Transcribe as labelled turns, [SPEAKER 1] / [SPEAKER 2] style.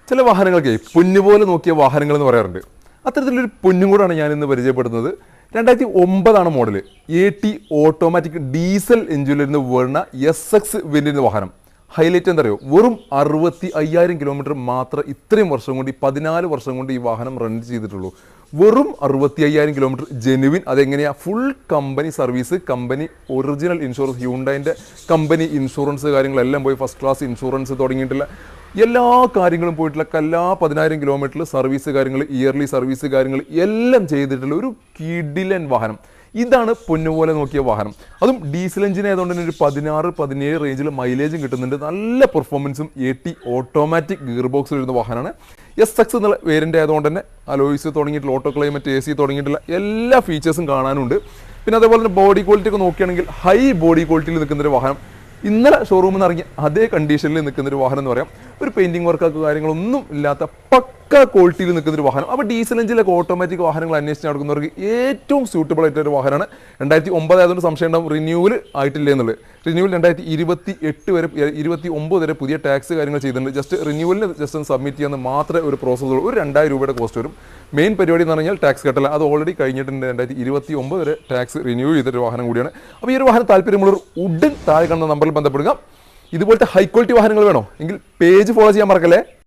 [SPEAKER 1] ചില വാഹനങ്ങൾക്ക് പൊന്നുപോലെ നോക്കിയ വാഹനങ്ങൾ എന്ന് പറയാറുണ്ട്. അത്തരത്തിലൊരു പൊന്നും കൂടാണ് ഞാൻ ഇന്ന് പരിചയപ്പെടുന്നത്. 2009 മോഡൽ AT ഓട്ടോമാറ്റിക് ഡീസൽ എഞ്ചിനിലിരുന്ന് വരുന്ന SX വേരിയന്റ് വാഹനം. ഹൈലൈറ്റ് എന്താ അറിയോ, വെറും 65,000 കിലോമീറ്റർ മാത്രം ഇത്രയും വർഷം കൊണ്ട്, 14 വർഷം കൊണ്ട് ഈ വാഹനം റൺ ചെയ്തിട്ടുള്ളൂ. വെറും 65,000 കിലോമീറ്റർ ജെനുവിൻ. അതെങ്ങനെയാ? Full company service, company original insurance, ഹ്യൂണ്ടായിൻ്റെ കമ്പനി ഇൻഷുറൻസ് കാര്യങ്ങളെല്ലാം പോയി, ഫസ്റ്റ് ക്ലാസ് ഇൻഷുറൻസ് തുടങ്ങിയിട്ടുള്ള എല്ലാ കാര്യങ്ങളും പോയിട്ടുള്ള എല്ലാ 10,000 കിലോമീറ്ററിൽ സർവീസ് കാര്യങ്ങൾ, ഇയർലി സർവീസ് കാര്യങ്ങൾ എല്ലാം ചെയ്തിട്ടുള്ള ഒരു കിടിലൻ വാഹനം. ഇതാണ് പൊന്നുപോലെ നോക്കിയ വാഹനം. അതും ഡീസൽ എഞ്ചിൻ ആയതുകൊണ്ട് തന്നെ ഒരു 16-17 റേഞ്ചിൽ മൈലേജും കിട്ടുന്നുണ്ട്. നല്ല പെർഫോമൻസും AT ഓട്ടോമാറ്റിക് ഗിയർ ബോക്സിൽ വരുന്ന വാഹനമാണ്. SX എന്നുള്ള വേരിയൻ്റ് ആയതുകൊണ്ട് തന്നെ അലോയ്സ് തുടങ്ങിയിട്ടുള്ള ഓട്ടോ ക്ലൈമറ്റ്, AC തുടങ്ങിയിട്ടുള്ള എല്ലാ ഫീച്ചേഴ്സും കാണാനുണ്ട്. പിന്നെ അതേപോലെ തന്നെ ബോഡി ക്വാളിറ്റി ഒക്കെ നോക്കുകയാണെങ്കിൽ ഹൈ ബോഡി ക്വാളിറ്റിയിൽ നിൽക്കുന്നൊരു വാഹനം. ഇന്നലെ ഷോറൂമിൽ നിന്ന് ഇറങ്ങി അതേ കണ്ടീഷനിൽ നിൽക്കുന്നൊരു വാഹനം എന്ന് പറയാം. ഒരു പെയിൻറ്റിങ് വർക്കൊക്കെ കാര്യങ്ങളൊന്നും ഇല്ലാത്ത പക്ക ക്വാളിറ്റിയിൽ നിൽക്കുന്നൊരു വാഹനം. അപ്പോൾ ഡീസൽ എഞ്ചിലൊക്കെ ഓട്ടോമാറ്റിക് വാഹനങ്ങൾ അന്വേഷിച്ച് നടക്കുന്നവർക്ക് ഏറ്റവും സ്യൂട്ടബിൾ ആയിട്ടൊരു വാഹനമാണ്. 2009 ആയതുകൊണ്ട് സംശയം ഉണ്ടാവും റിന്യൂവൽ ആയിട്ടില്ല എന്നുള്ളത്. റിന്യൂവൽ 2028 വരെ, 29 വരെ പുതിയ ടാക്സ് കാര്യങ്ങൾ ചെയ്തിട്ടുണ്ട്. ജസ്റ്റ് റിന്യൂവലിന് ജസ്റ്റ് ഒന്ന് സബ്മിറ്റ് ചെയ്യാൻ മാത്രമേ ഒരു പ്രോസസ്സ് ഉള്ളൂ. ഒരു 2,000 രൂപയുടെ കോസ്റ്റ് വരും. മെയിൻ പരിപാടി എന്ന് പറഞ്ഞാൽ ടാക്സ് കെട്ടല. അത് ഓൾറെഡി കഴിഞ്ഞിട്ടുണ്ട്. 2029 വരെ ടാക്സ് റിന്യൂ ചെയ്തൊരു വാഹനം കൂടിയാണ്. അപ്പോൾ ഈ ഒരു വാഹനം താല്പര്യമുള്ളവർ ഉടൻ താഴെ കാണുന്ന നമ്പറിൽ ബന്ധപ്പെടുക. ഇതുപോലത്തെ ഹൈ ക്വാളിറ്റി വാഹനങ്ങൾ വേണോ എങ്കിൽ പേജ് ഫോളോ ചെയ്യാൻ മറക്കല്ലേ.